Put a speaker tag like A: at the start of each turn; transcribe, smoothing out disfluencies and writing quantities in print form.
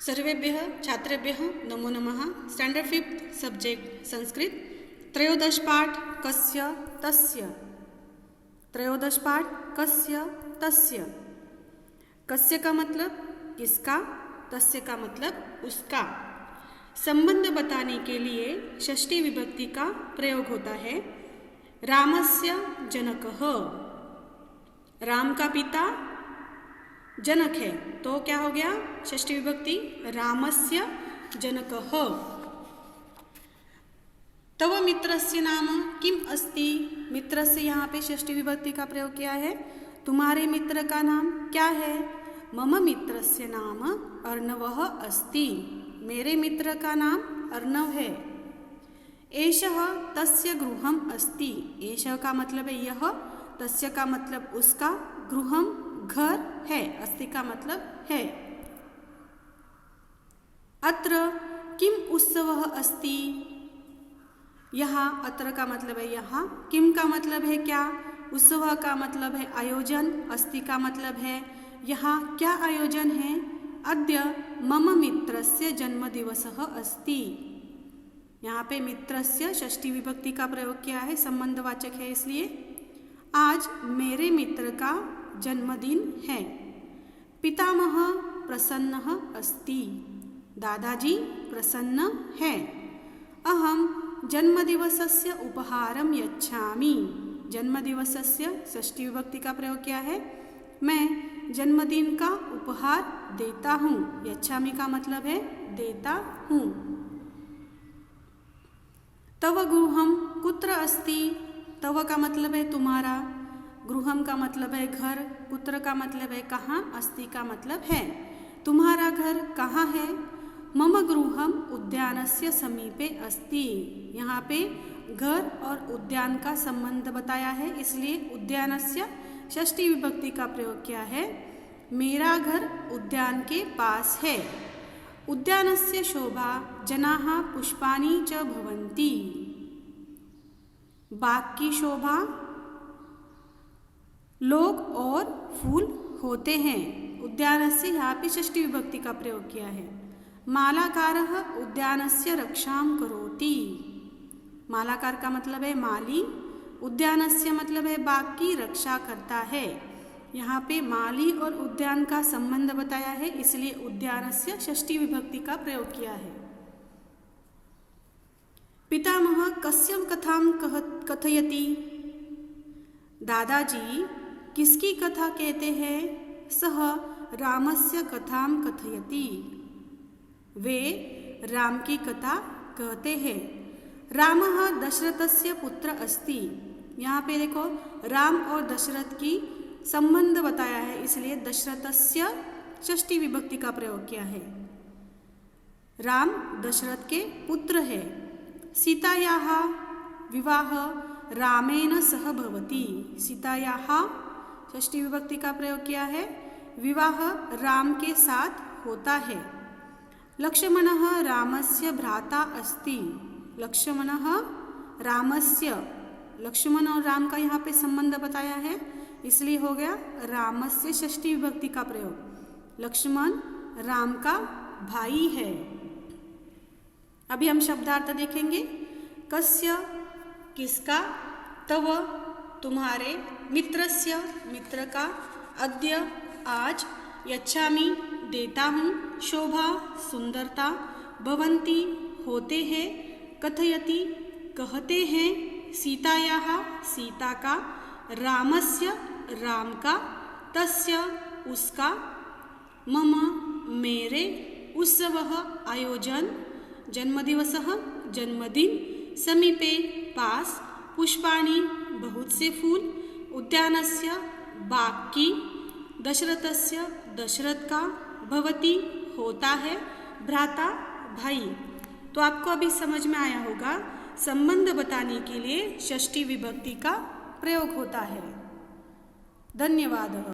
A: सर्वेभ्यः छात्रेभ्यः नमो नमः। स्टैंडर्ड 5th सब्जेक्ट संस्कृत त्रयोदश पाठ कस्य तस्य। त्रयोदश पाठ कस्य तस्य। कस्य का मतलब किसका, तस्य का मतलब उसका। संबंध बताने के लिए षष्ठी विभक्ति का प्रयोग होता है। रामस्य जनकः, राम का पिता जनक है तो क्या हो गया षष्ठी विभक्ति रामस्य जनकः। तव मित्रस्य नाम किम अस्ति, मित्रस्य यहाँ पे षष्ठी विभक्ति का प्रयोग किया है। तुम्हारे मित्र का नाम क्या है। मम मित्रस्य नाम अर्णवः अस्ति, मेरे मित्र का नाम अर्णव है। एषः तस्य गृहम् अस्ति, एषः का मतलब है यह, तस्य का मतलब उसका, गृहम् घर है, अस्ति का मतलब है। अत्र किम उत्सवः अस्ति, यहाँ अत्र का मतलब है यहाँ, किम का मतलब है क्या, उत्सव का मतलब है आयोजन, अस्ति का मतलब है यहाँ क्या आयोजन है। अद्य मम मित्रस्य जन्मदिवसः अस्ति, यहाँ पे मित्रस्य षष्ठी विभक्ति का प्रयोग किया है, संबंधवाचक है इसलिए। आज मेरे मित्र का जन्मदिन है। पितामह प्रसन्नः अस्ति, दादाजी प्रसन्न है। अहम जन्मदिवसस्य उपहारं यच्छामि, जन्मदिवसस्य षष्ठी विभक्ति का प्रयोग किया है, मैं जन्मदिन का उपहार देता हूँ। यच्छामि का मतलब है देता हूँ। तव गृहं कुत्र अस्ति, तव का मतलब है तुम्हारा, गृहम का मतलब है घर, कुत्र का मतलब है कहाँ, अस्ति का मतलब है तुम्हारा घर कहाँ है। मम गृहम उद्यानस्य समीपे अस्ति, यहाँ पे घर और उद्यान का संबंध बताया है इसलिए उद्यानस्य षष्ठी विभक्ति का प्रयोग किया है। मेरा घर उद्यान के पास है। उद्यानस्य शोभा जनाः पुष्पाणि च भवन्ति, बाग की शोभा लोग और फूल होते हैं। उद्यानस्य यहाँ पे षष्ठी विभक्ति का प्रयोग किया है। मालाकारः उद्यानस्य रक्षां करोति, मालाकार का मतलब है माली, उद्यानस्य मतलब है बाग की रक्षा करता है। यहाँ पे माली और उद्यान का संबंध बताया है इसलिए उद्यानस्य षष्ठी विभक्ति का प्रयोग किया है। पितामह कस्य कथां कथयति, दादाजी किसकी कथा कहते हैं। सह रामस्य कथां कथयति, वे राम की कथा कहते हैं। रामः दशरथस्य पुत्र अस्ति, यहाँ पे देखो राम और दशरथ की संबंध बताया है इसलिए दशरथस्य षष्ठी विभक्ति का प्रयोग किया है। राम दशरथ के पुत्र है। सीतायाः विवाह रामेण सह भवति, सीतायाः षष्ठी विभक्ति का प्रयोग किया है, विवाह राम के साथ होता है। लक्ष्मणः रामस्य भ्राता अस्ति, लक्ष्मणः रामस्य, लक्ष्मण और राम का यहाँ पे संबंध बताया है इसलिए हो गया रामस्य षष्ठी विभक्ति का प्रयोग। लक्ष्मण राम का भाई है। अभी हम शब्दार्थ देखेंगे। कस्य किसका, तव तुम्हारे, मित्रस्य मित्र का, अद्य आज, यच्छामि देता हूँ, शोभा सुंदरता, भवन्ति होते हैं, कथयति कहते हैं, सीतायाः सीता का, रामस्य राम का, तस्य उसका, मम मेरे, उत्सवः आयोजन, जन्मदिवसः जन्मदिन, समीपे पास, पुष्पाणि बहुत से फूल, उद्यानस्य बाग की, दशरथस्य दशरथ का, भवति होता है, भ्राता भाई। तो आपको अभी समझ में आया होगा संबंध बताने के लिए षष्ठी विभक्ति का प्रयोग होता है। धन्यवाद।